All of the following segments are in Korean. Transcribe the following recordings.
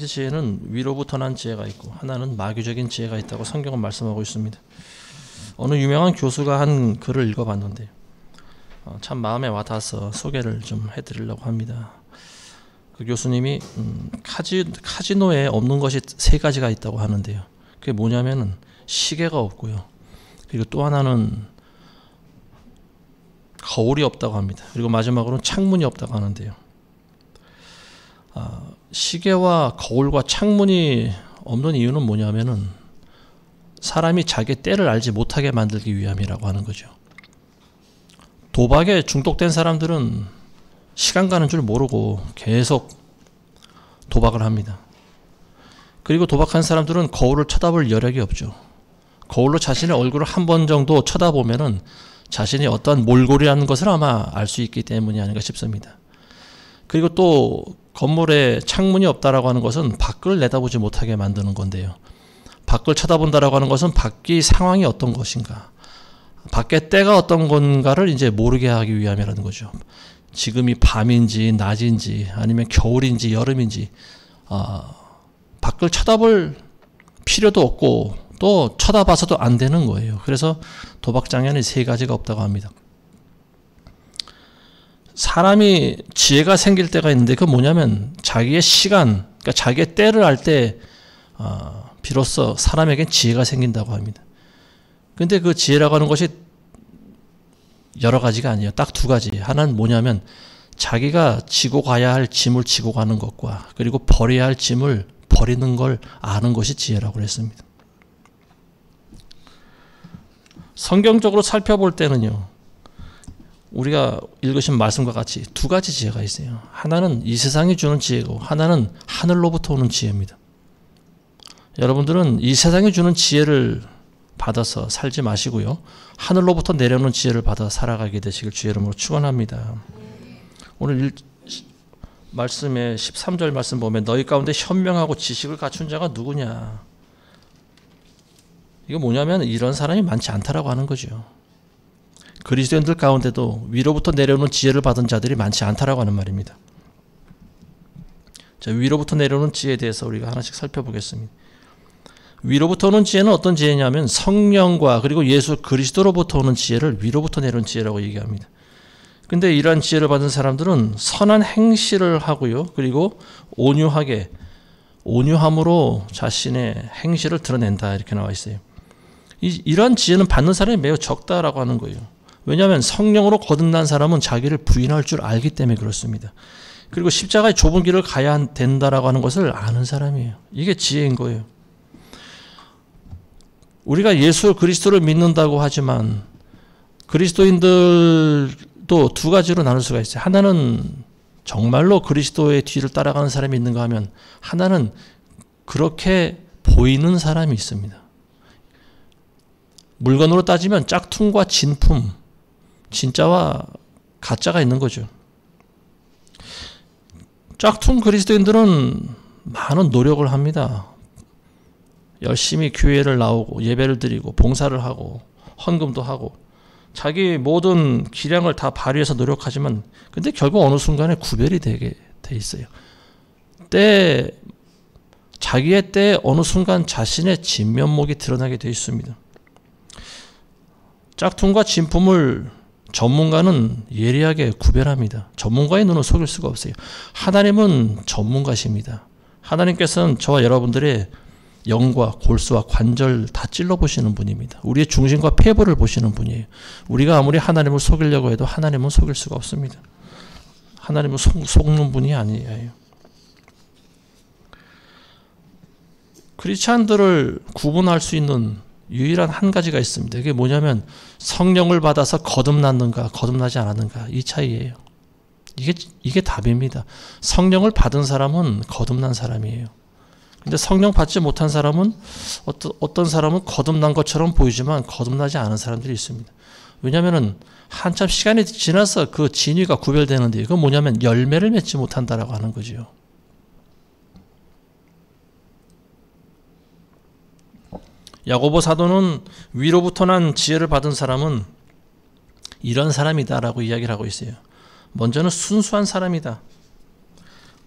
가지 지혜는 위로부터 난 지혜가 있고 하나는 마귀적인 지혜가 있다고 성경은 말씀하고 있습니다. 어느 유명한 교수가 한 글을 읽어봤는데 참 마음에 와닿아서 소개를 좀 해드리려고 합니다. 그 교수님이 카지노에 없는 것이 세 가지가 있다고 하는데요. 그게 뭐냐면은 시계가 없고요. 그리고 또 하나는 거울이 없다고 합니다. 그리고 마지막으로는 창문이 없다고 하는데요. 시계와 거울과 창문이 없는 이유는 뭐냐면은 사람이 자기 때를 알지 못하게 만들기 위함이라고 하는 거죠. 도박에 중독된 사람들은 시간 가는 줄 모르고 계속 도박을 합니다. 그리고 도박한 사람들은 거울을 쳐다볼 여력이 없죠. 거울로 자신의 얼굴을 한 번 정도 쳐다보면은 자신이 어떠한 몰골이라는 것을 아마 알 수 있기 때문이 아닌가 싶습니다. 그리고 또 건물에 창문이 없다라고 하는 것은 밖을 내다보지 못하게 만드는 건데요. 밖을 쳐다본다라고 하는 것은 밖의 상황이 어떤 것인가, 밖의 때가 어떤 건가를 이제 모르게 하기 위함이라는 거죠. 지금이 밤인지 낮인지 아니면 겨울인지 여름인지 밖을 쳐다볼 필요도 없고 또 쳐다봐서도 안 되는 거예요. 그래서 도박장에는 세 가지가 없다고 합니다. 사람이 지혜가 생길 때가 있는데 그건 뭐냐면 자기의 시간, 그러니까 자기의 때를 알 때 비로소 사람에겐 지혜가 생긴다고 합니다. 근데 그 지혜라고 하는 것이 여러 가지가 아니에요. 딱 두 가지. 하나는 뭐냐면 자기가 지고 가야 할 짐을 지고 가는 것과 그리고 버려야 할 짐을 버리는 걸 아는 것이 지혜라고 그랬습니다. 성경적으로 살펴볼 때는요, 우리가 읽으신 말씀과 같이 두 가지 지혜가 있어요. 하나는 이 세상이 주는 지혜고 하나는 하늘로부터 오는 지혜입니다. 여러분들은 이 세상이 주는 지혜를 받아서 살지 마시고요, 하늘로부터 내려오는 지혜를 받아 살아가게 되시길 주의 이름으로 축원합니다. 오늘 말씀의 13절 말씀 보면 너희 가운데 현명하고 지식을 갖춘 자가 누구냐. 이거 뭐냐면 이런 사람이 많지 않다라고 하는 거죠. 그리스도인들 가운데도 위로부터 내려오는 지혜를 받은 자들이 많지 않다라고 하는 말입니다. 자, 위로부터 내려오는 지혜에 대해서 우리가 하나씩 살펴보겠습니다. 위로부터 오는 지혜는 어떤 지혜냐면 성령과 그리고 예수 그리스도로부터 오는 지혜를 위로부터 내려오는 지혜라고 얘기합니다. 근데 이러한 지혜를 받은 사람들은 선한 행실을 하고요, 그리고 온유함으로 자신의 행실을 드러낸다 이렇게 나와 있어요. 이러한 지혜는 받는 사람이 매우 적다라고 하는 거예요. 왜냐하면 성령으로 거듭난 사람은 자기를 부인할 줄 알기 때문에 그렇습니다. 그리고 십자가의 좁은 길을 가야 된다라고 하는 것을 아는 사람이에요. 이게 지혜인 거예요. 우리가 예수 그리스도를 믿는다고 하지만 그리스도인들도 두 가지로 나눌 수가 있어요. 하나는 정말로 그리스도의 뒤를 따라가는 사람이 있는가 하면 하나는 그렇게 보이는 사람이 있습니다. 물건으로 따지면 짝퉁과 진품, 진짜와 가짜가 있는 거죠. 짝퉁 그리스도인들은 많은 노력을 합니다. 열심히 교회를 나오고 예배를 드리고 봉사를 하고 헌금도 하고 자기 모든 기량을 다 발휘해서 노력하지만 근데 결국 어느 순간에 구별이 되게 돼 있어요. 자기의 때에 어느 순간 자신의 진면목이 드러나게 되어 있습니다. 짝퉁과 진품을 전문가는 예리하게 구별합니다. 전문가의 눈은 속일 수가 없어요. 하나님은 전문가십니다. 하나님께서는 저와 여러분들의 영과 골수와 관절 다 찔러보시는 분입니다. 우리의 중심과 폐부를 보시는 분이에요. 우리가 아무리 하나님을 속이려고 해도 하나님은 속일 수가 없습니다. 하나님은 속는 분이 아니에요. 크리스찬들을 구분할 수 있는 유일한 한 가지가 있습니다. 그게 뭐냐면 성령을 받아서 거듭났는가 거듭나지 않았는가 이 차이예요. 이게 답입니다. 성령을 받은 사람은 거듭난 사람이에요. 근데 성령 받지 못한 사람은 어떤 사람은 거듭난 것처럼 보이지만 거듭나지 않은 사람들이 있습니다. 왜냐하면 한참 시간이 지나서 그 진위가 구별되는데 그건 뭐냐면 열매를 맺지 못한다라고 하는 거죠. 야고보 사도는 위로부터 난 지혜를 받은 사람은 이런 사람이다라고 이야기를 하고 있어요. 먼저는 순수한 사람이다.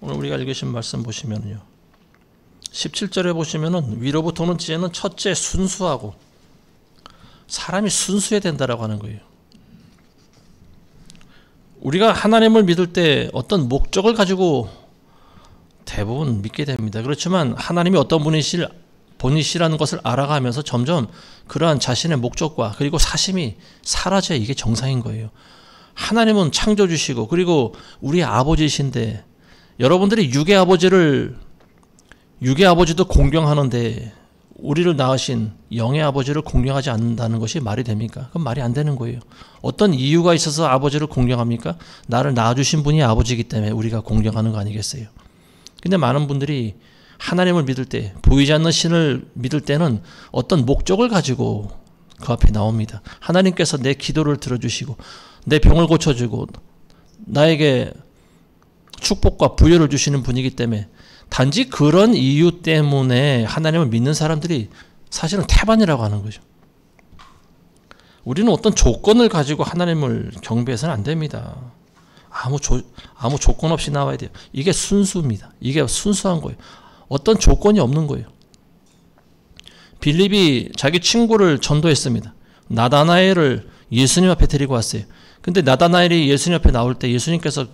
오늘 우리가 읽으신 말씀 보시면요, 17절에 보시면은 위로부터 오는 지혜는 첫째 순수하고, 사람이 순수해야 된다라고 하는 거예요. 우리가 하나님을 믿을 때 어떤 목적을 가지고 대부분 믿게 됩니다. 그렇지만 하나님이 어떤 분이시라는 것을 알아가면서 점점 그러한 자신의 목적과 그리고 사심이 사라져야 이게 정상인 거예요. 하나님은 창조주시고 그리고 우리의 아버지이신데, 여러분들이 육의 아버지도 공경하는데 우리를 낳으신 영의 아버지를 공경하지 않는다는 것이 말이 됩니까? 그건 말이 안 되는 거예요. 어떤 이유가 있어서 아버지를 공경합니까? 나를 낳아주신 분이 아버지이기 때문에 우리가 공경하는 거 아니겠어요? 근데 많은 분들이 하나님을 믿을 때, 보이지 않는 신을 믿을 때는 어떤 목적을 가지고 그 앞에 나옵니다. 하나님께서 내 기도를 들어주시고 내 병을 고쳐주고 나에게 축복과 부여를 주시는 분이기 때문에, 단지 그런 이유 때문에 하나님을 믿는 사람들이 사실은 태반이라고 하는 거죠. 우리는 어떤 조건을 가지고 하나님을 경배해서는 안 됩니다. 아무 조건 없이 나와야 돼요. 이게 순수입니다. 이게 순수한 거예요. 어떤 조건이 없는 거예요. 빌립이 자기 친구를 전도했습니다. 나다나엘을 예수님 앞에 데리고 왔어요. 근데 나다나엘이 예수님 앞에 나올 때 예수님께서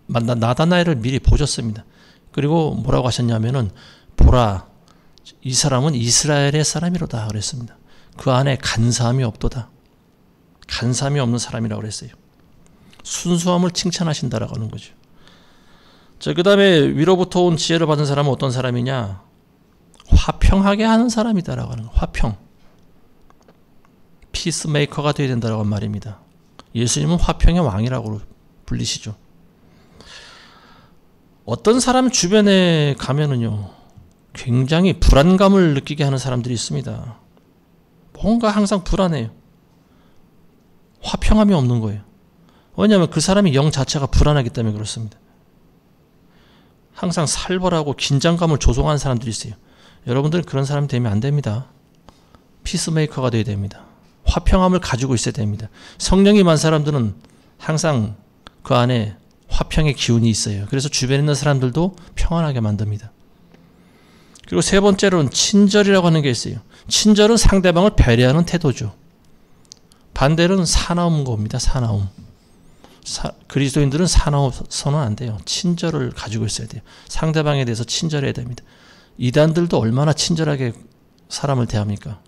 나다나엘을 미리 보셨습니다. 그리고 뭐라고 하셨냐면은, 보라, 이 사람은 이스라엘의 사람이로다 그랬습니다. 그 안에 간사함이 없도다. 간사함이 없는 사람이라고 그랬어요. 순수함을 칭찬하신다라고 하는 거죠. 자, 그 다음에 위로부터 온 지혜를 받은 사람은 어떤 사람이냐? 화평하게 하는 사람이다라고 하는 거예요. 화평. 피스메이커가 되어야 된다라고 하는 말입니다. 예수님은 화평의 왕이라고 불리시죠. 어떤 사람 주변에 가면은요, 굉장히 불안감을 느끼게 하는 사람들이 있습니다. 뭔가 항상 불안해요. 화평함이 없는 거예요. 왜냐하면 그 사람이 영 자체가 불안하기 때문에 그렇습니다. 항상 살벌하고 긴장감을 조성하는 사람들이 있어요. 여러분들은 그런 사람이 되면 안 됩니다. 피스메이커가 되어야 됩니다. 화평함을 가지고 있어야 됩니다. 성령이 임한 사람들은 항상 그 안에 화평의 기운이 있어요. 그래서 주변에 있는 사람들도 평안하게 만듭니다. 그리고 세 번째로는 친절이라고 하는 게 있어요. 친절은 상대방을 배려하는 태도죠. 반대로는 사나운 겁니다. 사나움. 그리스도인들은 사나워서는 안 돼요. 친절을 가지고 있어야 돼요. 상대방에 대해서 친절해야 됩니다. 이단들도 얼마나 친절하게 사람을 대합니까?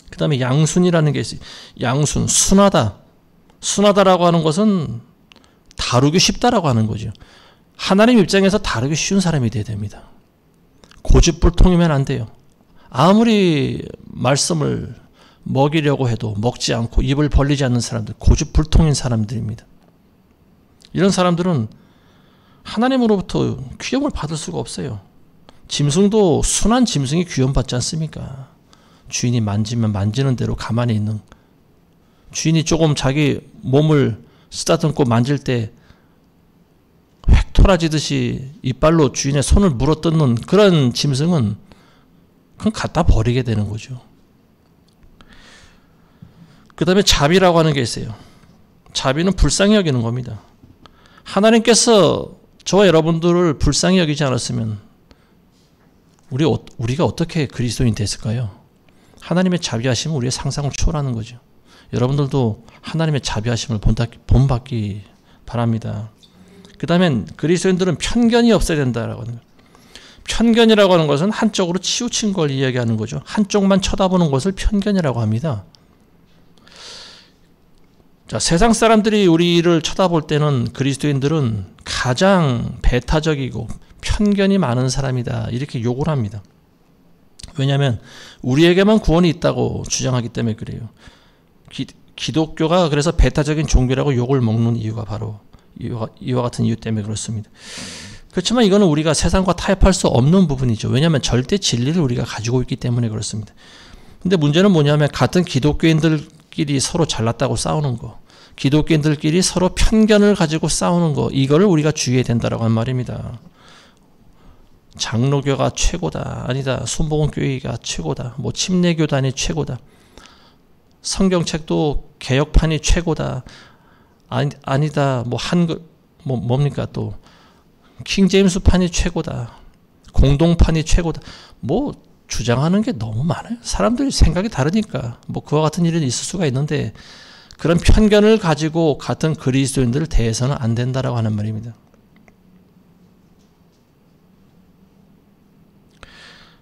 그 다음에 양순이라는 게 있어요. 양순, 순하다. 순하다라고 하는 것은 다루기 쉽다라고 하는 거죠. 하나님 입장에서 다루기 쉬운 사람이 돼야 됩니다. 고집불통이면 안 돼요. 아무리 말씀을 먹이려고 해도 먹지 않고 입을 벌리지 않는 사람들, 고집불통인 사람들입니다. 이런 사람들은 하나님으로부터 귀염을 받을 수가 없어요. 짐승도 순한 짐승이 귀염받지 않습니까? 주인이 만지면 만지는 대로 가만히 있는, 주인이 조금 자기 몸을 쓰다듬고 만질 때 획토라지듯이 이빨로 주인의 손을 물어뜯는 그런 짐승은 그건 갖다 버리게 되는 거죠. 그 다음에 자비라고 하는 게 있어요. 자비는 불쌍히 여기는 겁니다. 하나님께서 저와 여러분들을 불쌍히 여기지 않았으면 우리가 어떻게 그리스도인 됐을까요? 하나님의 자비하심은 우리의 상상을 초월하는 거죠. 여러분들도 하나님의 자비하심을 본받기 바랍니다. 그 다음엔 그리스도인들은 편견이 없어야 된다라고 하는 거예요. 편견이라고 하는 것은 한쪽으로 치우친 걸 이야기하는 거죠. 한쪽만 쳐다보는 것을 편견이라고 합니다. 자, 세상 사람들이 우리를 쳐다볼 때는 그리스도인들은 가장 배타적이고 편견이 많은 사람이다, 이렇게 욕을 합니다. 왜냐하면 우리에게만 구원이 있다고 주장하기 때문에 그래요. 기독교가 그래서 배타적인 종교라고 욕을 먹는 이유가 바로 이와 같은 이유 때문에 그렇습니다. 그렇지만 이거는 우리가 세상과 타협할 수 없는 부분이죠. 왜냐하면 절대 진리를 우리가 가지고 있기 때문에 그렇습니다. 근데 문제는 뭐냐면 같은 기독교인들끼리 서로 잘났다고 싸우는 거, 기독교인들끼리 서로 편견을 가지고 싸우는 거, 이거를 우리가 주의해야 된다라고 하는 말입니다. 장로교가 최고다, 아니다, 순복음교회가 최고다, 뭐 침례교단이 최고다, 성경책도 개혁판이 최고다, 아니다, 뭐 한글 뭡니까, 또 킹제임스판이 최고다, 공동판이 최고다. 뭐 주장하는 게 너무 많아요. 사람들이 생각이 다르니까 뭐 그와 같은 일은 있을 수가 있는데 그런 편견을 가지고 같은 그리스도인들을 대해서는 안 된다라고 하는 말입니다.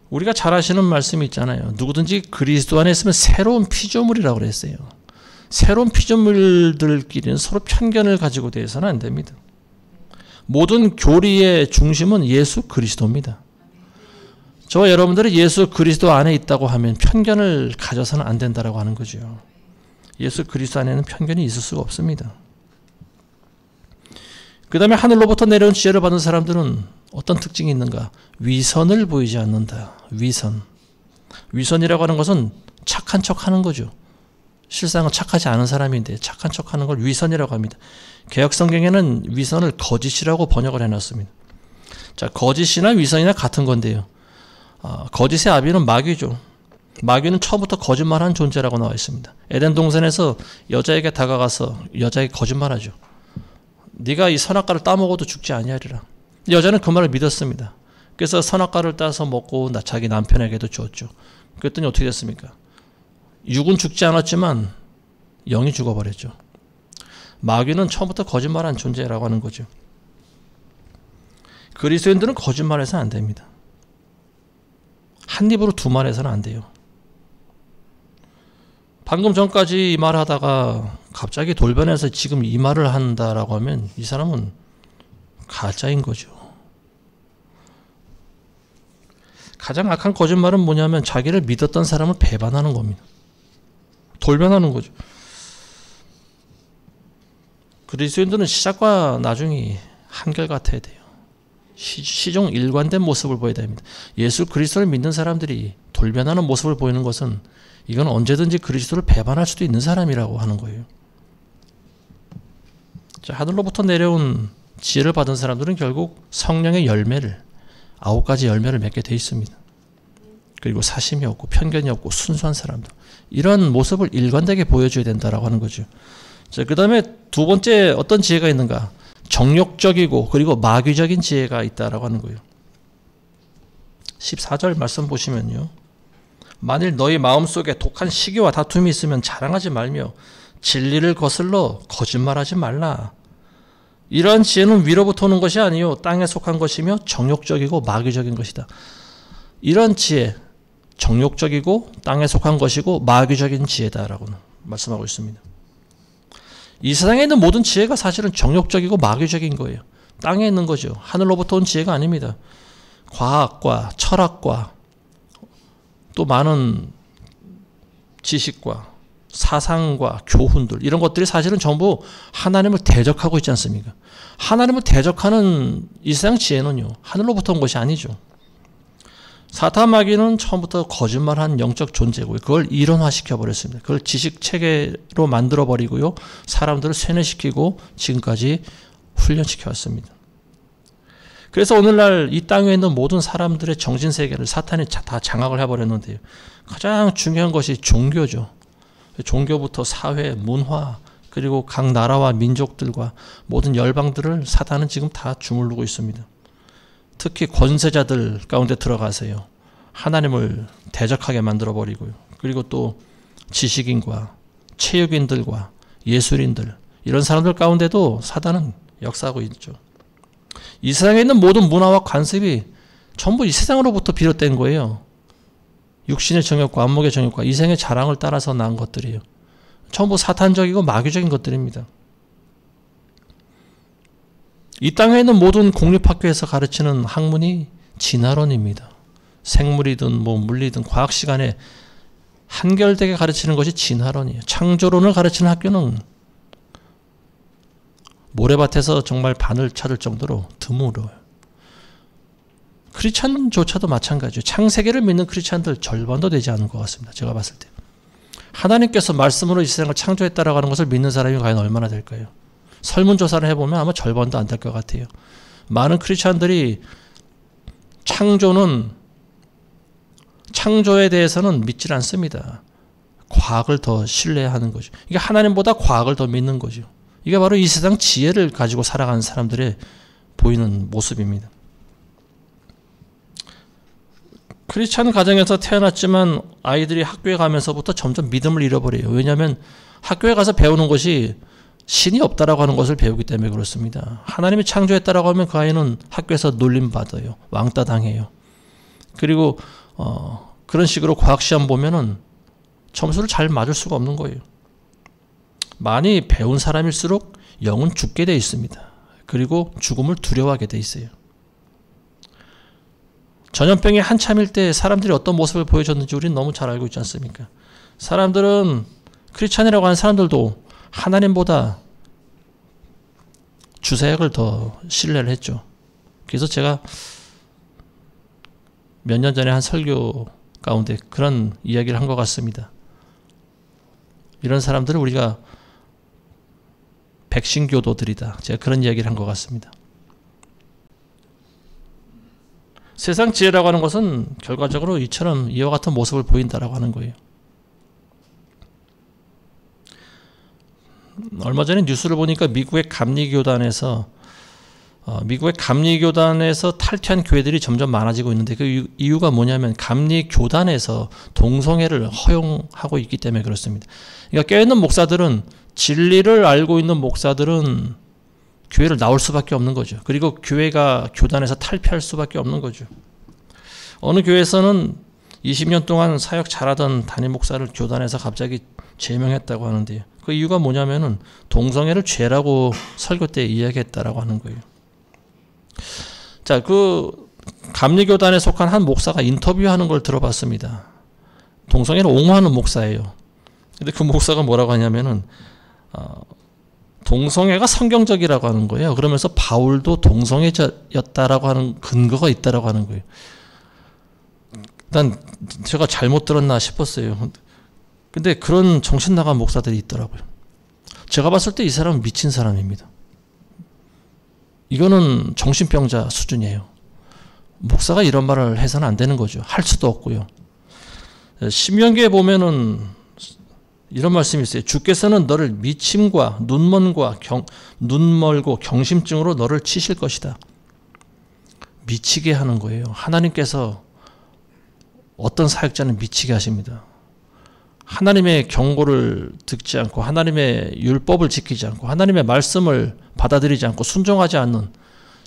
우리가 잘 아시는 말씀이 있잖아요. 누구든지 그리스도 안에 있으면 새로운 피조물이라고 그랬어요. 새로운 피조물들끼리는 서로 편견을 가지고 대해서는 안 됩니다. 모든 교리의 중심은 예수 그리스도입니다. 저와 여러분들이 예수 그리스도 안에 있다고 하면 편견을 가져서는 안 된다라고 하는 거죠. 예수 그리스도 안에는 편견이 있을 수가 없습니다. 그 다음에 하늘로부터 내려온 지혜를 받은 사람들은 어떤 특징이 있는가? 위선을 보이지 않는다. 위선. 위선이라고 하는 것은 착한 척하는 거죠. 실상은 착하지 않은 사람인데 착한 척하는 걸 위선이라고 합니다. 개역성경에는 위선을 거짓이라고 번역을 해놨습니다. 자, 거짓이나 위선이나 같은 건데요. 거짓의 아비는 마귀죠. 마귀는 처음부터 거짓말하는 존재라고 나와 있습니다. 에덴 동산에서 여자에게 다가가서 여자에게 거짓말하죠. 네가 이 선악과를 따먹어도 죽지 아니하리라. 여자는 그 말을 믿었습니다. 그래서 선악과를 따서 먹고 자기 남편에게도 주었죠. 그랬더니 어떻게 됐습니까? 육은 죽지 않았지만 영이 죽어버렸죠. 마귀는 처음부터 거짓말한 존재라고 하는 거죠. 그리스도인들은 거짓말해서는 안 됩니다. 한 입으로 두 말해서는 안 돼요. 방금 전까지 이 말 하다가 갑자기 돌변해서 지금 이 말을 한다라고 하면 이 사람은 가짜인 거죠. 가장 악한 거짓말은 뭐냐면 자기를 믿었던 사람을 배반하는 겁니다. 돌변하는 거죠. 그리스도인들은 시작과 나중이 한결같아야 돼요. 시종 일관된 모습을 보여야 됩니다. 예수 그리스도를 믿는 사람들이 돌변하는 모습을 보이는 것은 이건 언제든지 그리스도를 배반할 수도 있는 사람이라고 하는 거예요. 자, 하늘로부터 내려온 지혜를 받은 사람들은 결국 성령의 열매를 9가지 열매를 맺게 돼 있습니다. 그리고 사심이 없고 편견이 없고 순수한 사람들, 이런 모습을 일관되게 보여줘야 된다라고 하는 거죠. 자, 그 다음에 두 번째 어떤 지혜가 있는가? 정욕적이고 그리고 마귀적인 지혜가 있다라고 하는 거예요. 14절 말씀 보시면요. 만일 너희 마음속에 독한 시기와 다툼이 있으면 자랑하지 말며 진리를 거슬러 거짓말하지 말라. 이러한 지혜는 위로부터 오는 것이 아니요 땅에 속한 것이며 정욕적이고 마귀적인 것이다. 이런 지혜, 정욕적이고 땅에 속한 것이고 마귀적인 지혜다라고 말씀하고 있습니다. 이 세상에 있는 모든 지혜가 사실은 정욕적이고 마귀적인 거예요. 땅에 있는 거죠. 하늘로부터 온 지혜가 아닙니다. 과학과 철학과 또 많은 지식과 사상과 교훈들, 이런 것들이 사실은 전부 하나님을 대적하고 있지 않습니까? 하나님을 대적하는 이 세상 지혜는요, 하늘로부터 온 것이 아니죠. 사탄 마귀는 처음부터 거짓말한 영적 존재고요. 그걸 이론화시켜 버렸습니다. 그걸 지식 체계로 만들어 버리고요. 사람들을 세뇌시키고 지금까지 훈련시켜 왔습니다. 그래서 오늘날 이 땅에 있는 모든 사람들의 정신세계를 사탄이 다 장악을 해버렸는데요. 가장 중요한 것이 종교죠. 종교부터 사회, 문화, 그리고 각 나라와 민족들과 모든 열방들을 사탄은 지금 다 주물르고 있습니다. 특히 권세자들 가운데 들어가세요. 하나님을 대적하게 만들어버리고요. 그리고 또 지식인과 체육인들과 예술인들, 이런 사람들 가운데도 사탄은 역사하고 있죠. 이 세상에 있는 모든 문화와 관습이 전부 이 세상으로부터 비롯된 거예요. 육신의 정욕과 안목의 정욕과 이생의 자랑을 따라서 난 것들이에요. 전부 사탄적이고 마귀적인 것들입니다. 이 땅에 있는 모든 공립학교에서 가르치는 학문이 진화론입니다. 생물이든 뭐 물리든 과학 시간에 한결되게 가르치는 것이 진화론이에요. 창조론을 가르치는 학교는 모래밭에서 정말 반을 찾을 정도로 드물어요. 크리스찬조차도 마찬가지죠. 창세기를 믿는 크리스찬들 절반도 되지 않은 것 같습니다. 제가 봤을 때. 하나님께서 말씀으로 이 세상을 창조했다라고 하는 것을 믿는 사람이 과연 얼마나 될까요? 설문조사를 해보면 아마 절반도 안 될 것 같아요. 많은 크리스찬들이 창조에 대해서는 믿질 않습니다. 과학을 더 신뢰하는 거죠. 이게 하나님보다 과학을 더 믿는 거죠. 이게 바로 이 세상 지혜를 가지고 살아가는 사람들의 보이는 모습입니다. 크리스찬 가정에서 태어났지만 아이들이 학교에 가면서부터 점점 믿음을 잃어버려요. 왜냐하면 학교에 가서 배우는 것이 신이 없다라고 하는 것을 배우기 때문에 그렇습니다. 하나님이 창조했다라고 하면 그 아이는 학교에서 놀림받아요. 왕따 당해요. 그리고 그런 식으로 과학시험 보면은 점수를 잘 맞을 수가 없는 거예요. 많이 배운 사람일수록 영은 죽게 돼 있습니다. 그리고 죽음을 두려워하게 돼 있어요. 전염병이 한참일 때 사람들이 어떤 모습을 보여줬는지 우리는 너무 잘 알고 있지 않습니까? 사람들은 크리스찬이라고 하는 사람들도 하나님보다 주사약을 더 신뢰를 했죠. 그래서 제가 몇 년 전에 한 설교 가운데 그런 이야기를 한 것 같습니다. 이런 사람들은 우리가 백신교도들이다. 제가 그런 이야기를 한 것 같습니다. 세상 지혜라고 하는 것은 결과적으로 이와 같은 모습을 보인다라고 하는 거예요. 얼마 전에 뉴스를 보니까 미국의 감리교단에서 탈퇴한 교회들이 점점 많아지고 있는데 그 이유가 뭐냐면 감리교단에서 동성애를 허용하고 있기 때문에 그렇습니다. 그러니까 깨어있는 목사들은, 진리를 알고 있는 목사들은 교회를 나올 수밖에 없는 거죠. 그리고 교회가 교단에서 탈피할 수밖에 없는 거죠. 어느 교회에서는 20년 동안 사역 잘하던 담임 목사를 교단에서 갑자기 제명했다고 하는데요. 그 이유가 뭐냐면은 동성애를 죄라고 설교 때 이야기했다라고 하는 거예요. 자, 그 감리교단에 속한 한 목사가 인터뷰하는 걸 들어봤습니다. 동성애를 옹호하는 목사예요. 근데 그 목사가 뭐라고 하냐면은 동성애가 성경적이라고 하는 거예요. 그러면서 바울도 동성애자였다라고 하는 근거가 있다라고 하는 거예요. 일단 제가 잘못 들었나 싶었어요. 근데 그런 정신 나간 목사들이 있더라고요. 제가 봤을 때 이 사람은 미친 사람입니다. 이거는 정신병자 수준이에요. 목사가 이런 말을 해서는 안 되는 거죠. 할 수도 없고요. 신명기에 보면은 이런 말씀이 있어요. 주께서는 너를 미침과 눈멀고 경심증으로 너를 치실 것이다. 미치게 하는 거예요. 하나님께서 어떤 사역자는 미치게 하십니다. 하나님의 경고를 듣지 않고 하나님의 율법을 지키지 않고 하나님의 말씀을 받아들이지 않고 순종하지 않는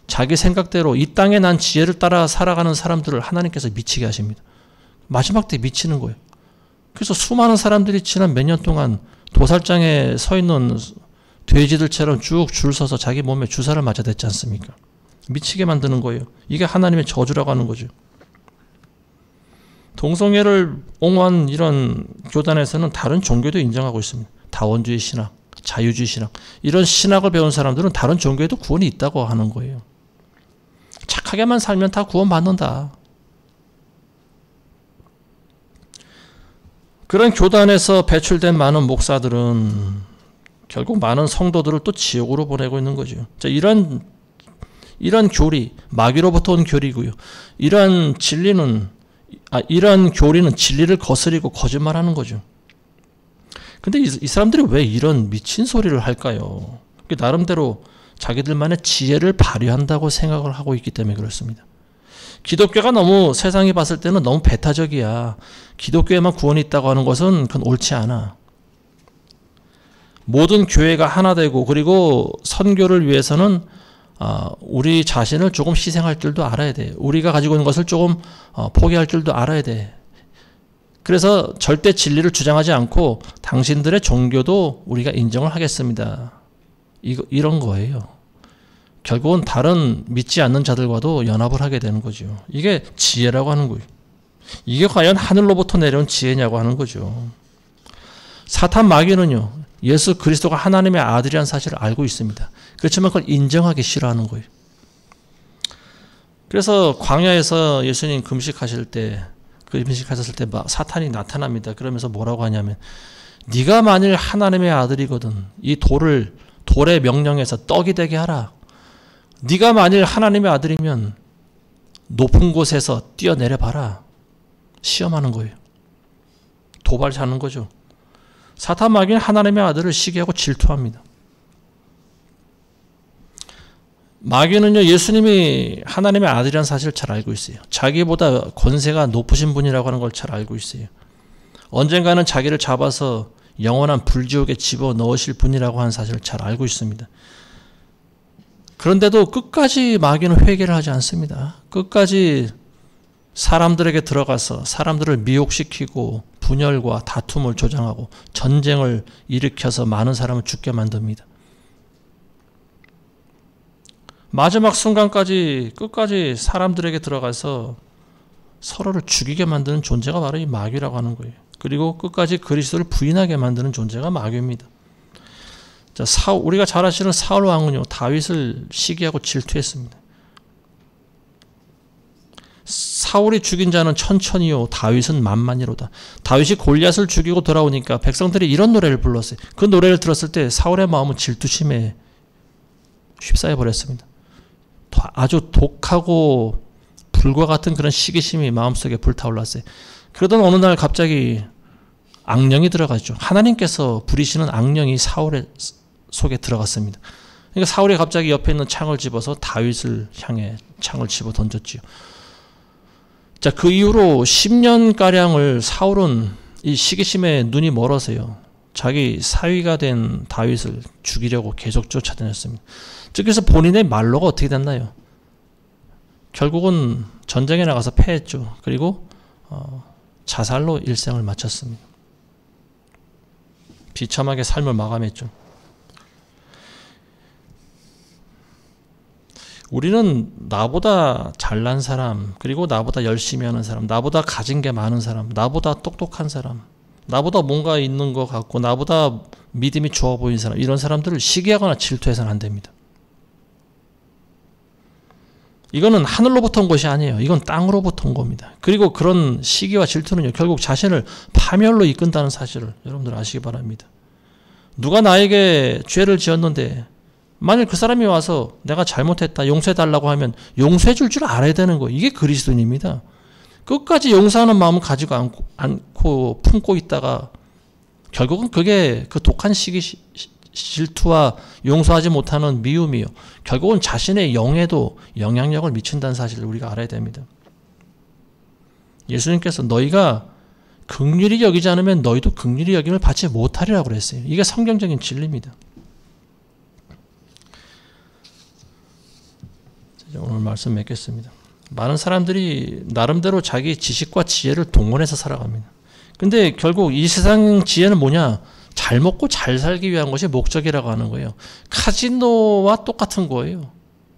자기 생각대로 이 땅에 난 지혜를 따라 살아가는 사람들을 하나님께서 미치게 하십니다. 마지막 때 미치는 거예요. 그래서 수많은 사람들이 지난 몇 년 동안 도살장에 서 있는 돼지들처럼 쭉 줄 서서 자기 몸에 주사를 맞아 댔지 않습니까? 미치게 만드는 거예요. 이게 하나님의 저주라고 하는 거죠. 동성애를 옹호한 이런 교단에서는 다른 종교도 인정하고 있습니다. 다원주의 신학, 자유주의 신학, 이런 신학을 배운 사람들은 다른 종교에도 구원이 있다고 하는 거예요. 착하게만 살면 다 구원받는다. 그런 교단에서 배출된 많은 목사들은 결국 많은 성도들을 또 지옥으로 보내고 있는 거죠. 자, 이런 교리, 마귀로부터 온 교리고요. 이런 교리는 진리를 거스리고 거짓말하는 거죠. 근데 이 사람들이 왜 이런 미친 소리를 할까요? 나름대로 자기들만의 지혜를 발휘한다고 생각을 하고 있기 때문에 그렇습니다. 기독교가 너무 세상이 봤을 때는 너무 배타적이야. 기독교에만 구원이 있다고 하는 것은 그건 옳지 않아. 모든 교회가 하나 되고 그리고 선교를 위해서는 우리 자신을 조금 희생할 줄도 알아야 돼. 우리가 가지고 있는 것을 조금 포기할 줄도 알아야 돼. 그래서 절대 진리를 주장하지 않고 당신들의 종교도 우리가 인정을 하겠습니다. 이런 거예요. 결국은 다른 믿지 않는 자들과도 연합을 하게 되는 거죠. 이게 지혜라고 하는 거예요. 이게 과연 하늘로부터 내려온 지혜냐고 하는 거죠. 사탄 마귀는요, 예수 그리스도가 하나님의 아들이라는 사실을 알고 있습니다. 그렇지만 그걸 인정하기 싫어하는 거예요. 그래서 광야에서 예수님 금식하셨을 때 사탄이 나타납니다. 그러면서 뭐라고 하냐면, 네가 만일 하나님의 아들이거든 이 돌의 명령에서 떡이 되게 하라. 네가 만일 하나님의 아들이면 높은 곳에서 뛰어내려 봐라. 시험하는 거예요. 도발하는 거죠. 사탄 마귀는 하나님의 아들을 시기하고 질투합니다. 마귀는요, 예수님이 하나님의 아들이라는 사실을 잘 알고 있어요. 자기보다 권세가 높으신 분이라고 하는 걸 잘 알고 있어요. 언젠가는 자기를 잡아서 영원한 불지옥에 집어넣으실 분이라고 하는 사실을 잘 알고 있습니다. 그런데도 끝까지 마귀는 회개를 하지 않습니다. 끝까지 사람들에게 들어가서 사람들을 미혹시키고 분열과 다툼을 조장하고 전쟁을 일으켜서 많은 사람을 죽게 만듭니다. 마지막 순간까지 끝까지 사람들에게 들어가서 서로를 죽이게 만드는 존재가 바로 이 마귀라고 하는 거예요. 그리고 끝까지 그리스도를 부인하게 만드는 존재가 마귀입니다. 자, 우리가 잘 아시는 사울 왕은요, 다윗을 시기하고 질투했습니다. 사울이 죽인 자는 천천히요, 다윗은 만만이로다. 다윗이 골리앗을 죽이고 돌아오니까 백성들이 이런 노래를 불렀어요. 그 노래를 들었을 때 사울의 마음은 질투심에 휩싸여 버렸습니다. 아주 독하고 불과 같은 그런 시기심이 마음속에 불타올랐어요. 그러던 어느 날 갑자기 악령이 들어가죠. 하나님께서 부리시는 악령이 사울의 속에 들어갔습니다. 그러니까 사울이 갑자기 옆에 있는 창을 집어서 다윗을 향해 창을 집어 던졌지요. 자, 그 이후로 10년가량을 사울은 이 시기심에 눈이 멀어서요, 자기 사위가 된 다윗을 죽이려고 계속 쫓아다녔습니다. 그래서 본인의 말로가 어떻게 됐나요? 결국은 전쟁에 나가서 패했죠. 그리고 자살로 일생을 마쳤습니다. 비참하게 삶을 마감했죠. 우리는 나보다 잘난 사람, 그리고 나보다 열심히 하는 사람, 나보다 가진 게 많은 사람, 나보다 똑똑한 사람, 나보다 뭔가 있는 것 같고 나보다 믿음이 좋아 보이는 사람, 이런 사람들을 시기하거나 질투해서는 안 됩니다. 이거는 하늘로부터 온 것이 아니에요. 이건 땅으로부터 온 겁니다. 그리고 그런 시기와 질투는요, 결국 자신을 파멸로 이끈다는 사실을 여러분들 아시기 바랍니다. 누가 나에게 죄를 지었는데 만일 그 사람이 와서 내가 잘못했다, 용서해달라고 하면 용서해 줄 줄 알아야 되는 거예요. 이게 그리스도인입니다. 끝까지 용서하는 마음을 가지고 않고 품고 있다가 결국은 그게 그 독한 시기 질투와 용서하지 못하는 미움이요, 결국은 자신의 영에도 영향력을 미친다는 사실을 우리가 알아야 됩니다. 예수님께서 너희가 긍휼히 여기지 않으면 너희도 긍휼히 여김을 받지 못하리라고 그랬어요. 이게 성경적인 진리입니다. 오늘 말씀 맺겠습니다. 많은 사람들이 나름대로 자기 지식과 지혜를 동원해서 살아갑니다. 근데 결국 이 세상 지혜는 뭐냐? 잘 먹고 잘 살기 위한 것이 목적이라고 하는 거예요. 카지노와 똑같은 거예요.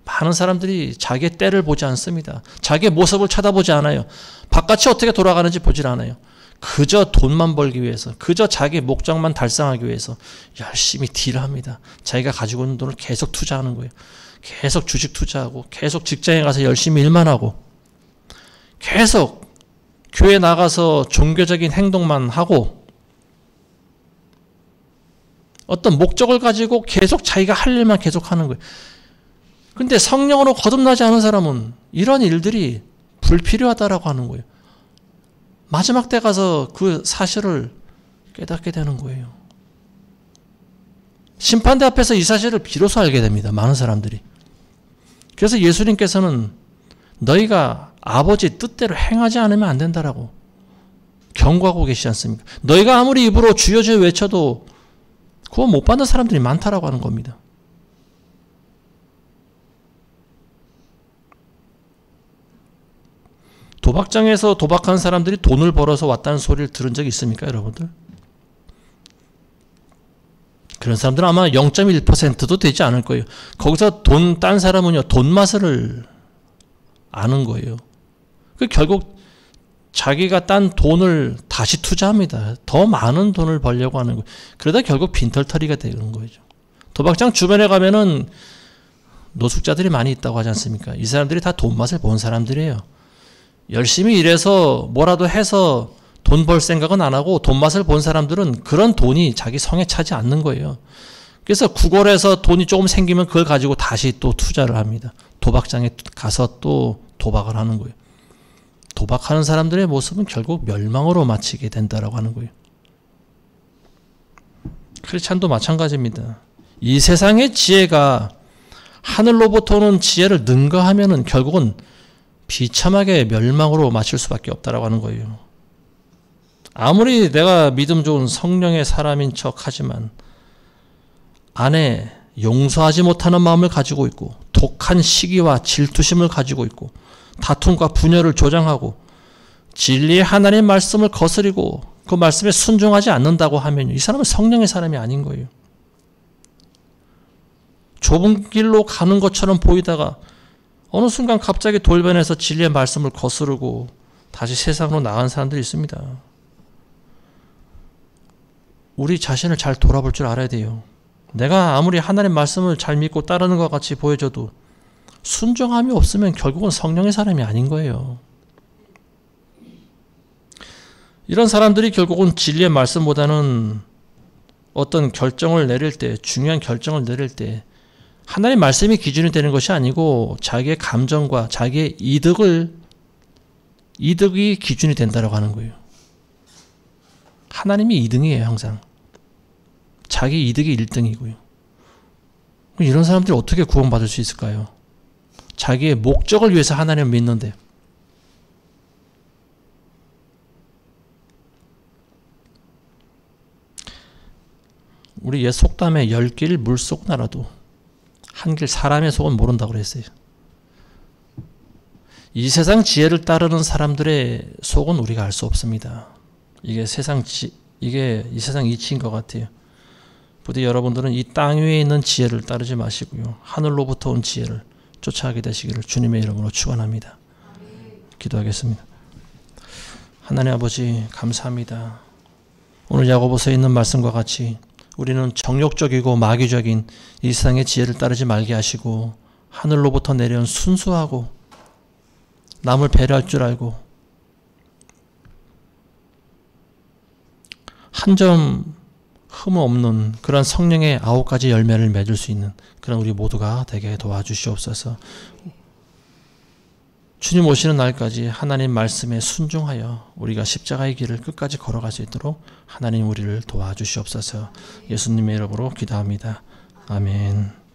많은 사람들이 자기의 때를 보지 않습니다. 자기의 모습을 쳐다보지 않아요. 바깥이 어떻게 돌아가는지 보질 않아요. 그저 돈만 벌기 위해서, 그저 자기 목적만 달성하기 위해서 열심히 딜합니다. 자기가 가지고 있는 돈을 계속 투자하는 거예요. 계속 주식 투자하고, 계속 직장에 가서 열심히 일만 하고, 계속 교회 나가서 종교적인 행동만 하고, 어떤 목적을 가지고 계속 자기가 할 일만 계속 하는 거예요. 근데 성령으로 거듭나지 않은 사람은 이런 일들이 불필요하다라고 하는 거예요. 마지막 때 가서 그 사실을 깨닫게 되는 거예요. 심판대 앞에서 이 사실을 비로소 알게 됩니다. 많은 사람들이. 그래서 예수님께서는 너희가 아버지 뜻대로 행하지 않으면 안 된다라고 경고하고 계시지 않습니까? 너희가 아무리 입으로 주여 주여 외쳐도 그거 못 받는 사람들이 많다라고 하는 겁니다. 도박장에서 도박하는 사람들이 돈을 벌어서 왔다는 소리를 들은 적이 있습니까, 여러분들? 그런 사람들은 아마 0.1%도 되지 않을 거예요. 거기서 돈 딴 사람은요, 돈 맛을 아는 거예요. 그 결국 자기가 딴 돈을 다시 투자합니다. 더 많은 돈을 벌려고 하는 거예요. 그러다 결국 빈털터리가 되는 거죠. 도박장 주변에 가면은 노숙자들이 많이 있다고 하지 않습니까? 이 사람들이 다 돈 맛을 본 사람들이에요. 열심히 일해서 뭐라도 해서 돈 벌 생각은 안 하고 돈 맛을 본 사람들은 그런 돈이 자기 성에 차지 않는 거예요. 그래서 구걸해서 돈이 조금 생기면 그걸 가지고 다시 또 투자를 합니다. 도박장에 가서 또 도박을 하는 거예요. 도박하는 사람들의 모습은 결국 멸망으로 마치게 된다라고 하는 거예요. 크리스찬도 마찬가지입니다. 이 세상의 지혜가 하늘로부터 오는 지혜를 능가하면은 결국은 비참하게 멸망으로 마칠 수밖에 없다라고 하는 거예요. 아무리 내가 믿음 좋은 성령의 사람인 척 하지만 안에 용서하지 못하는 마음을 가지고 있고 독한 시기와 질투심을 가지고 있고 다툼과 분열을 조장하고 진리의 하나님의 말씀을 거스리고 그 말씀에 순종하지 않는다고 하면 이 사람은 성령의 사람이 아닌 거예요. 좁은 길로 가는 것처럼 보이다가 어느 순간 갑자기 돌변해서 진리의 말씀을 거스르고 다시 세상으로 나간 사람들이 있습니다. 우리 자신을 잘 돌아볼 줄 알아야 돼요. 내가 아무리 하나님의 말씀을 잘 믿고 따르는 것 같이 보여줘도 순종함이 없으면 결국은 성령의 사람이 아닌 거예요. 이런 사람들이 결국은 진리의 말씀보다는 어떤 결정을 내릴 때, 중요한 결정을 내릴 때 하나님의 말씀이 기준이 되는 것이 아니고 자기의 감정과 자기의 이득이 기준이 된다고 하는 거예요. 하나님이 2등이에요, 항상. 자기 이득이 1등이고요. 이런 사람들이 어떻게 구원받을 수 있을까요? 자기의 목적을 위해서 하나님을 믿는데. 우리 옛 속담에 10길 물속 나라도 한 길 사람의 속은 모른다고 그랬어요. 이 세상 지혜를 따르는 사람들의 속은 우리가 알 수 없습니다. 이게 이 세상 이치인 것 같아요. 부디 여러분들은 이 땅 위에 있는 지혜를 따르지 마시고요. 하늘로부터 온 지혜를 쫓아가게 되시기를 주님의 이름으로 축원합니다. 기도하겠습니다. 하나님 아버지 감사합니다. 오늘 야고보서에 있는 말씀과 같이 우리는 정욕적이고 마귀적인 이 세상의 지혜를 따르지 말게 하시고 하늘로부터 내려온 순수하고 남을 배려할 줄 알고 한 점 흠 없는 그런 성령의 9가지 열매를 맺을 수 있는 그런 우리 모두가 되게 도와주시옵소서. 주님 오시는 날까지 하나님 말씀에 순종하여 우리가 십자가의 길을 끝까지 걸어갈 수 있도록 하나님 우리를 도와주시옵소서. 예수님의 이름으로 기도합니다. 아멘.